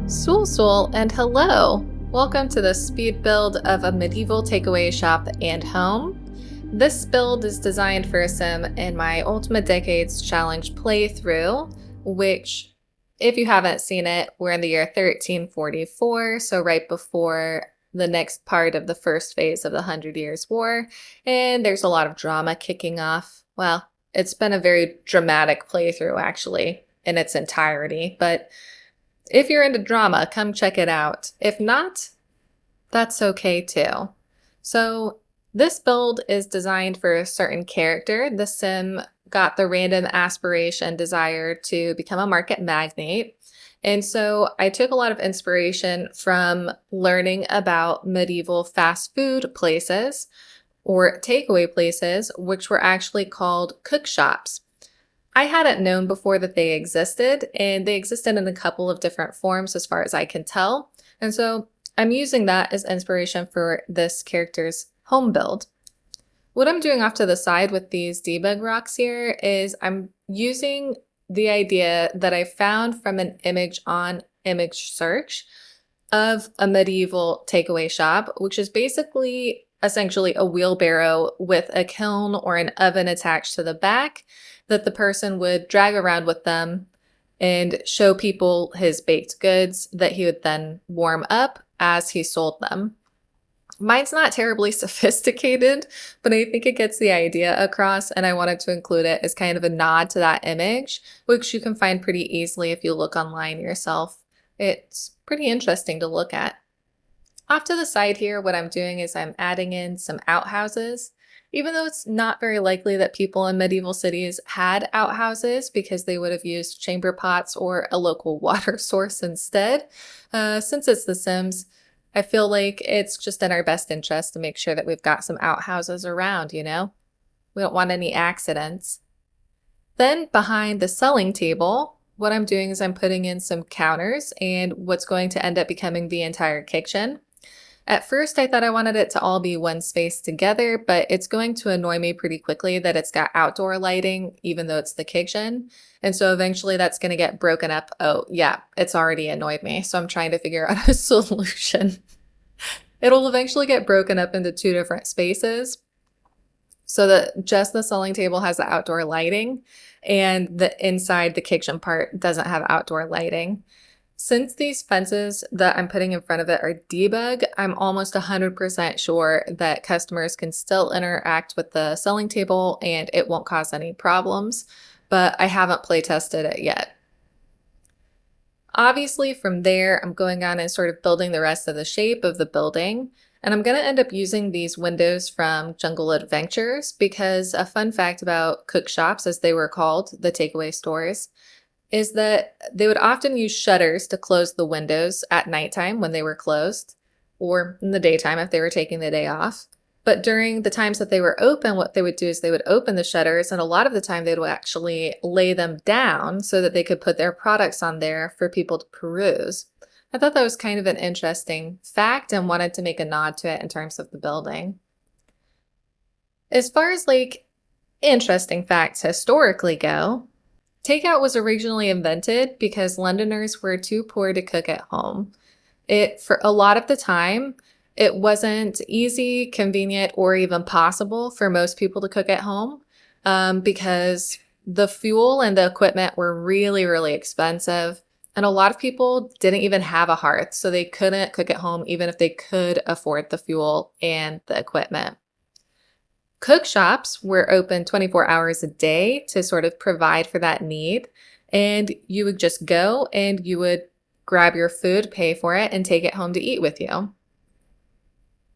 Sul and hello! Welcome to the speed build of a medieval takeaway shop and home. This build is designed for a sim in my Ultimate Decades Challenge playthrough, which, if you haven't seen it, we're in the year 1344, so right before the next part of the first phase of the 100 Years' War, and there's a lot of drama kicking off. Well, it's been a very dramatic playthrough, actually, in its entirety, but if you're into drama, come check it out. If not, that's okay too. So this build is designed for a certain character. The sim got the random aspiration desire to become a market magnate. And so I took a lot of inspiration from learning about medieval fast food places or takeaway places, which were actually called cook shops. I hadn't known before that they existed, and they existed in a couple of different forms as far as I can tell. And so I'm using that as inspiration for this character's home build. What I'm doing off to the side with these debug rocks here is I'm using the idea that I found from an image on image search of a medieval takeaway shop, which is basically essentially a wheelbarrow with a kiln or an oven attached to the back that the person would drag around with them and show people his baked goods that he would then warm up as he sold them. Mine's not terribly sophisticated, but I think it gets the idea across, and I wanted to include it as kind of a nod to that image, which you can find pretty easily if you look online yourself. It's pretty interesting to look at. Off to the side here, what I'm doing is I'm adding in some outhouses. Even though it's not very likely that people in medieval cities had outhouses because they would have used chamber pots or a local water source instead, since it's The Sims, I feel like it's just in our best interest to make sure that we've got some outhouses around, you know? We don't want any accidents. Then behind the selling table, what I'm doing is I'm putting in some counters and what's going to end up becoming the entire kitchen. At first, I thought I wanted it to all be one space together, but it's going to annoy me pretty quickly that it's got outdoor lighting, even though it's the kitchen. And so eventually that's going to get broken up. Oh, yeah, it's already annoyed me. So I'm trying to figure out a solution. It'll eventually get broken up into two different spaces so that just the selling table has the outdoor lighting and the inside the kitchen part doesn't have outdoor lighting. Since these fences that I'm putting in front of it are debug, I'm almost 100% sure that customers can still interact with the selling table and it won't cause any problems, but I haven't play tested it yet. Obviously from there, I'm going on and sort of building the rest of the shape of the building, and I'm going to end up using these windows from Jungle Adventures because a fun fact about cook shops, as they were called, the takeaway stores, is that they would often use shutters to close the windows at nighttime when they were closed, or in the daytime if they were taking the day off. But during the times that they were open, what they would do is they would open the shutters, and a lot of the time they would actually lay them down so that they could put their products on there for people to peruse. I thought that was kind of an interesting fact and wanted to make a nod to it in terms of the building. As far as interesting facts historically go, takeout was originally invented because Londoners were too poor to cook at home. For a lot of the time, it wasn't easy, convenient, or even possible for most people to cook at home because the fuel and the equipment were really, really expensive. And a lot of people didn't even have a hearth, so they couldn't cook at home even if they could afford the fuel and the equipment. Cook shops were open 24 hours a day to sort of provide for that need. And you would just go and you would grab your food, pay for it, and take it home to eat with you.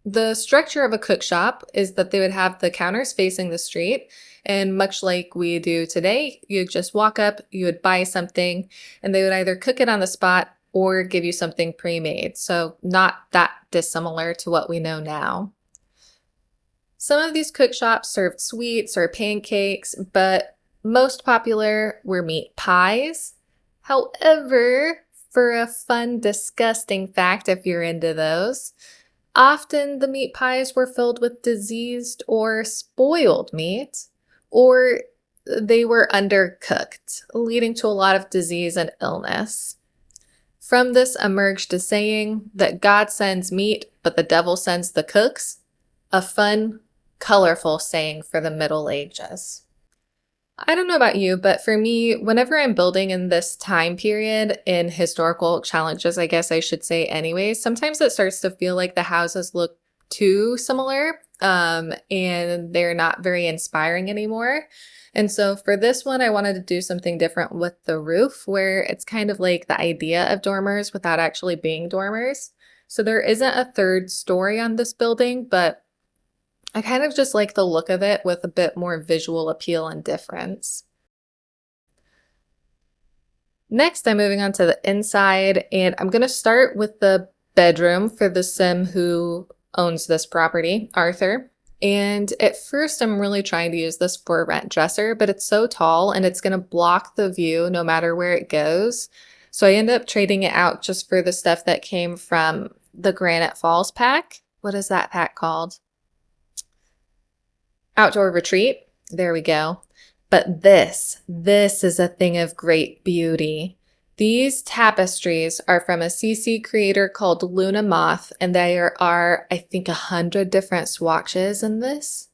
The structure of a cook shop is that they would have the counters facing the street. And much like we do today, you'd just walk up, you would buy something, and they would either cook it on the spot or give you something pre-made. So not that dissimilar to what we know now. Some of these cook shops served sweets or pancakes, but most popular were meat pies. However, for a fun, disgusting fact, if you're into those, often the meat pies were filled with diseased or spoiled meat, or they were undercooked, leading to a lot of disease and illness. From this emerged a saying that God sends meat, but the devil sends the cooks. A fun, colorful saying for the Middle Ages. I don't know about you, but for me, whenever I'm building in this time period in historical challenges, I guess I should say anyway, sometimes it starts to feel like the houses look too similar, and they're not very inspiring anymore. And so for this one, I wanted to do something different with the roof, where it's kind of like the idea of dormers without actually being dormers. So there isn't a third story on this building, but I kind of just like the look of it with a bit more visual appeal and difference. Next, I'm moving on to the inside, and I'm going to start with the bedroom for the sim who owns this property, Arthur. And at first, I'm really trying to use this for a rent dresser, but it's so tall and it's going to block the view no matter where it goes. So I end up trading it out just for the stuff that came from the Granite Falls pack. What is that pack called? Outdoor Retreat. There we go. But this is a thing of great beauty. These tapestries are from a CC creator called Luna Moth, and there are, I think, 100 different swatches in this.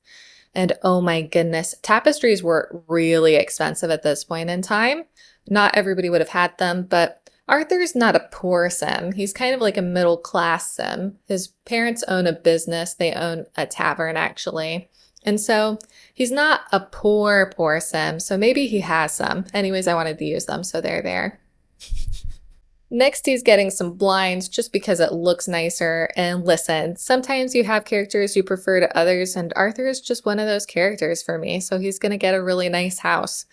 And oh my goodness, tapestries were really expensive at this point in time. Not everybody would have had them, but Arthur's not a poor sim. He's kind of like a middle class sim. His parents own a business. They own a tavern, actually. And so he's not a poor sim, so maybe he has some. Anyways, I wanted to use them, so they're there. Next, he's getting some blinds just because it looks nicer. And listen, sometimes you have characters you prefer to others, and Arthur is just one of those characters for me, so he's going to get a really nice house.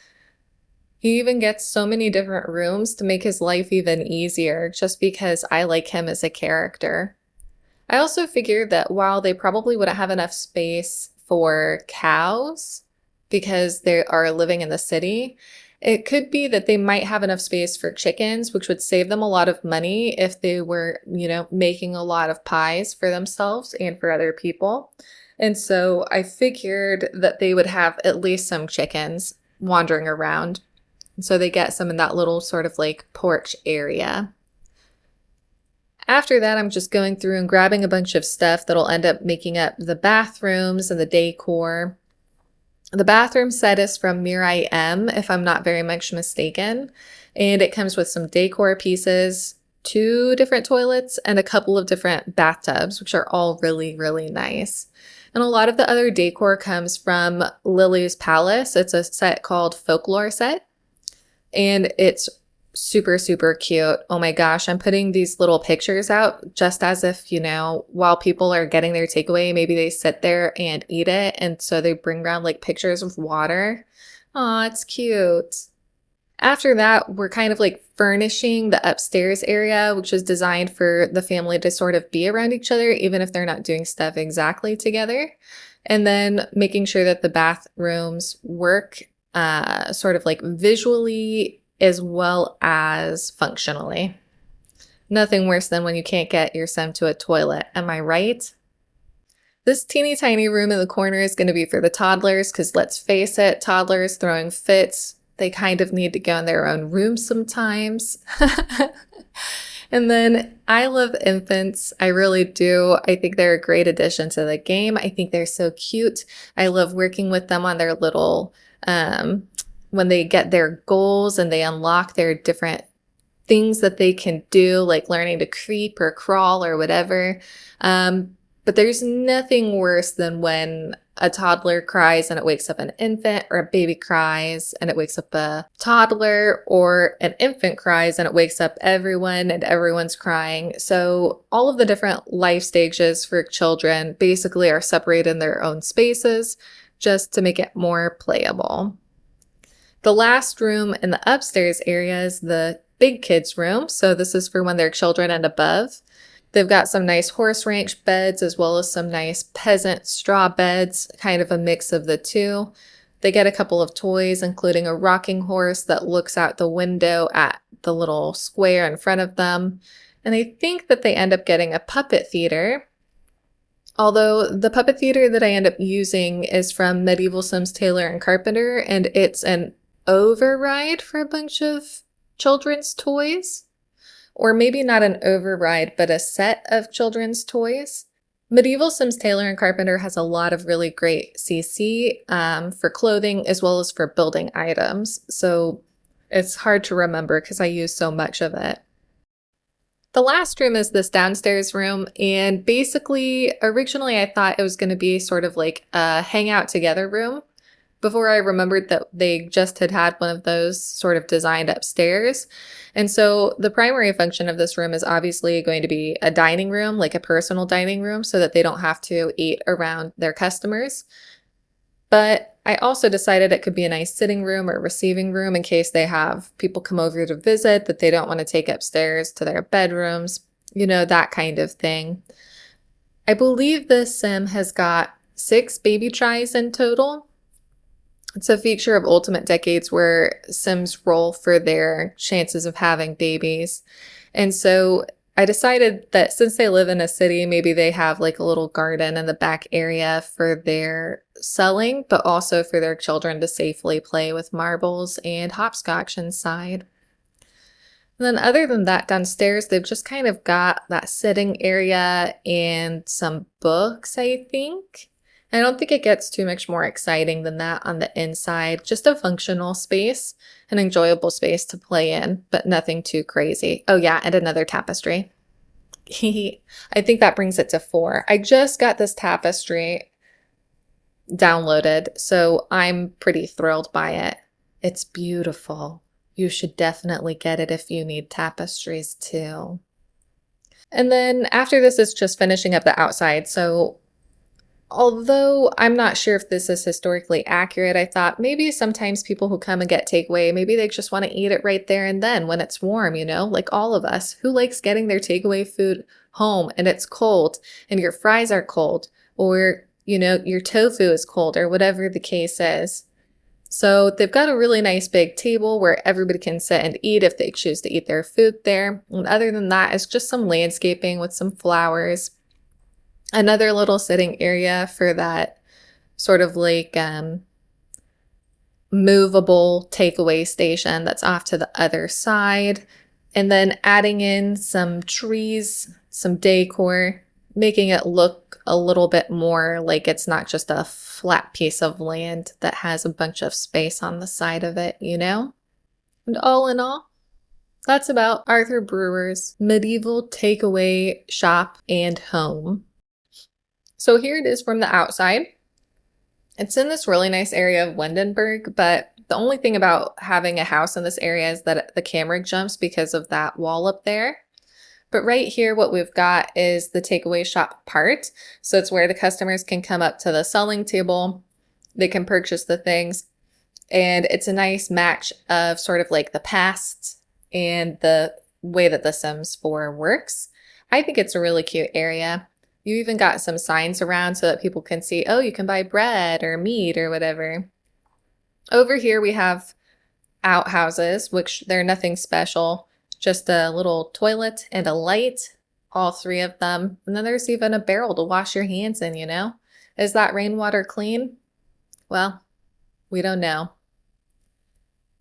He even gets so many different rooms to make his life even easier, just because I like him as a character. I also figured that while they probably wouldn't have enough space for cows because they are living in the city, it could be that they might have enough space for chickens, which would save them a lot of money if they were, making a lot of pies for themselves and for other people. And so I figured that they would have at least some chickens wandering around. And so they get some in that little sort of like porch area. After that, I'm just going through and grabbing a bunch of stuff that'll end up making up the bathrooms and the decor. The bathroom set is from Mirai M, if I'm not very much mistaken, and it comes with some decor pieces, 2 different toilets, and a couple of different bathtubs, which are all really, really nice. And a lot of the other decor comes from Lily's Palace. It's a set called Folklore Set, and it's super, super cute. Oh my gosh, I'm putting these little pictures out just as if, while people are getting their takeaway, maybe they sit there and eat it. And so they bring around like pictures of water. Aw, it's cute. After that, we're kind of like furnishing the upstairs area, which is designed for the family to sort of be around each other, even if they're not doing stuff exactly together. And then making sure that the bathrooms work sort of like visually as well as functionally. Nothing worse than when you can't get your sim to a toilet, am I right? This teeny tiny room in the corner is going to be for the toddlers because let's face it, toddlers throwing fits, they kind of need to go in their own room sometimes. And then I love infants. I really do. I think they're a great addition to the game. I think they're so cute. I love working with them on their little when they get their goals and they unlock their different things that they can do, like learning to creep or crawl or whatever. But there's nothing worse than when a toddler cries and it wakes up an infant, or a baby cries and it wakes up a toddler, or an infant cries and it wakes up everyone and everyone's crying. So all of the different life stages for children basically are separated in their own spaces just to make it more playable. The last room in the upstairs area is the big kids room. So this is for when they're children and above. They've got some nice horse ranch beds as well as some nice peasant straw beds, kind of a mix of the two. They get a couple of toys, including a rocking horse that looks out the window at the little square in front of them. And I think that they end up getting a puppet theater. Although the puppet theater that I end up using is from Medieval Sims Taylor and Carpenter, and it's an override for a bunch of children's toys, or maybe not an override, but a set of children's toys. Medieval Sims Tailor and Carpenter has a lot of really great CC for clothing as well as for building items. So it's hard to remember because I use so much of it. The last room is this downstairs room, and basically, originally I thought it was going to be sort of like a hangout together room before I remembered that they just had one of those sort of designed upstairs. And so the primary function of this room is obviously going to be a dining room, like a personal dining room, so that they don't have to eat around their customers. But I also decided it could be a nice sitting room or receiving room in case they have people come over to visit that they don't want to take upstairs to their bedrooms, that kind of thing. I believe this sim has got 6 baby tries in total. It's a feature of Ultimate Decades where Sims roll for their chances of having babies. And so I decided that since they live in a city, maybe they have like a little garden in the back area for their selling, but also for their children to safely play with marbles and hopscotch inside. And then other than that, downstairs, they've just kind of got that sitting area and some books, I think. I don't think it gets too much more exciting than that on the inside. Just a functional space, an enjoyable space to play in, but nothing too crazy. Oh yeah, and another tapestry. I think that brings it to 4. I just got this tapestry downloaded, so I'm pretty thrilled by it. It's beautiful. You should definitely get it if you need tapestries too. And then after this is just finishing up the outside. So although I'm not sure if this is historically accurate, I thought maybe sometimes people who come and get takeaway, maybe they just want to eat it right there and then when it's warm, like all of us. Who likes getting their takeaway food home and it's cold and your fries are cold, or, your tofu is cold, or whatever the case is. So they've got a really nice big table where everybody can sit and eat if they choose to eat their food there. And other than that, it's just some landscaping with some flowers. Another little sitting area for that sort of like movable takeaway station that's off to the other side. And then adding in some trees, some decor, making it look a little bit more like it's not just a flat piece of land that has a bunch of space on the side of it, And all in all, that's about Arthur Brewer's medieval takeaway shop and home. So here it is from the outside. It's in this really nice area of Wendenburg, but the only thing about having a house in this area is that the camera jumps because of that wall up there. But right here, what we've got is the takeaway shop part. So it's where the customers can come up to the selling table. They can purchase the things. And it's a nice match of sort of like the past and the way that The Sims 4 works. I think it's a really cute area. You even got some signs around so that people can see, oh, you can buy bread or meat or whatever. Over here we have outhouses, which they're nothing special, just a little toilet and a light, all 3 of them. And then there's even a barrel to wash your hands in, Is that rainwater clean? Well, we don't know.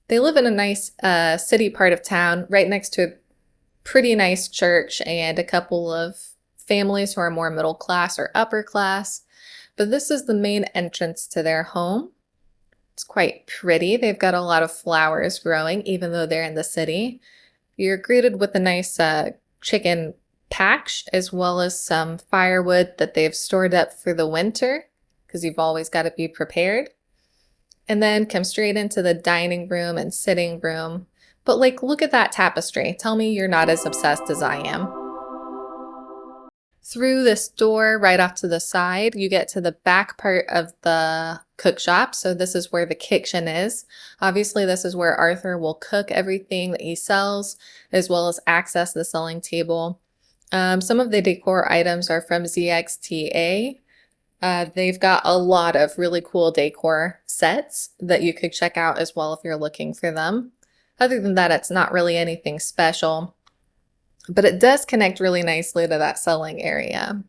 They live in a nice city part of town, right next to a pretty nice church and a couple of families who are more middle class or upper class. But this is the main entrance to their home. It's quite pretty. They've got a lot of flowers growing, even though they're in the city. You're greeted with a nice chicken patch, as well as some firewood that they've stored up for the winter, because you've always got to be prepared. And then come straight into the dining room and sitting room. But look at that tapestry. Tell me you're not as obsessed as I am. Through this door right off to the side, you get to the back part of the cook shop. So this is where the kitchen is. Obviously, this is where Arthur will cook everything that he sells, as well as access the selling table. Some of the decor items are from ZXTA. They've got a lot of really cool decor sets that you could check out as well if you're looking for them. Other than that, it's not really anything special. But it does connect really nicely to that selling area.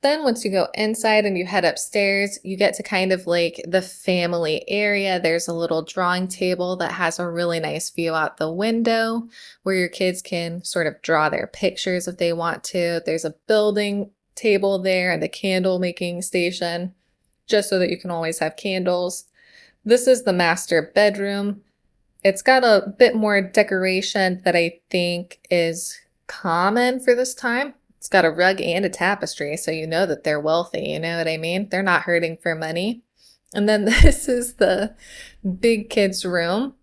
Then once you go inside and you head upstairs, you get to kind of like the family area. There's a little drawing table that has a really nice view out the window where your kids can sort of draw their pictures if they want to. There's a building table there and a candle making station just so that you can always have candles. This is the master bedroom. It's got a bit more decoration that I think is common for this time. It's got a rug and a tapestry, so you know that they're wealthy, you know what I mean? They're not hurting for money. And then this is the big kids' room.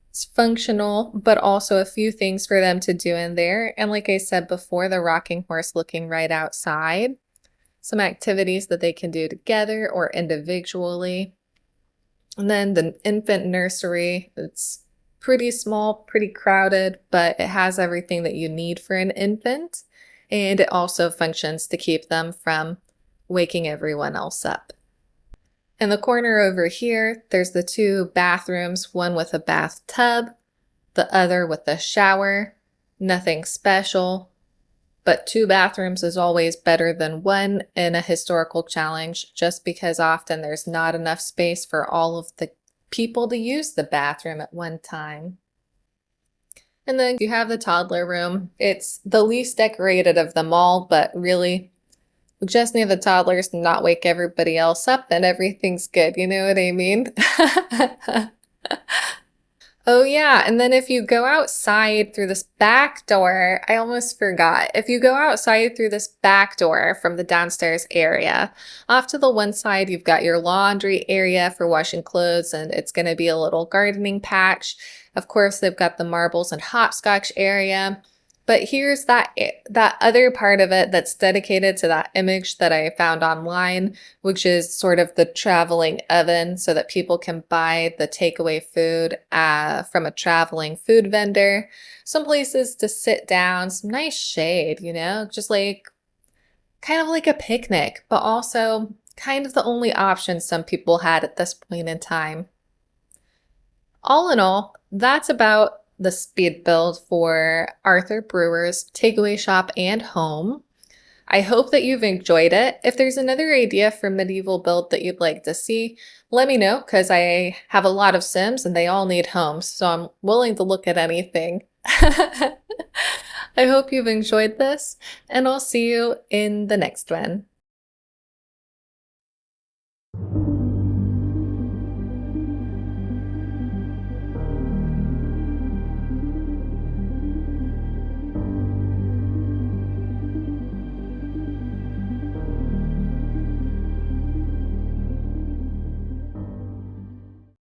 It's functional, but also a few things for them to do in there. And like I said before, the rocking horse looking right outside. Some activities that they can do together or individually. And then the infant nursery. It's pretty small, pretty crowded, but it has everything that you need for an infant. And it also functions to keep them from waking everyone else up. In the corner over here, there's the two bathrooms, one with a bathtub, the other with a shower. Nothing special, but two bathrooms is always better than one in a historical challenge, just because often there's not enough space for all of the people to use the bathroom at one time. And then you have the toddler room. It's the least decorated of them all, but really, we just need the toddlers to not wake everybody else up and everything's good. You know what I mean? Oh yeah, and then if you go outside through this back door, I almost forgot. If you go outside through this back door from the downstairs area, off to the one side, you've got your laundry area for washing clothes, and it's going to be a little gardening patch. Of course, they've got the marbles and hopscotch area. But here's that other part of it that's dedicated to that image that I found online, which is sort of the traveling oven so that people can buy the takeaway food from a traveling food vendor. Some places to sit down, some nice shade, you know, just like kind of like a picnic, but also kind of the only option some people had at this point in time. All in all, that's about the speed build for Arthur Brewer's takeaway shop and home. I hope that you've enjoyed it. If there's another idea for medieval build that you'd like to see, let me know because I have a lot of Sims and they all need homes, so I'm willing to look at anything. I hope you've enjoyed this, and I'll see you in the next one.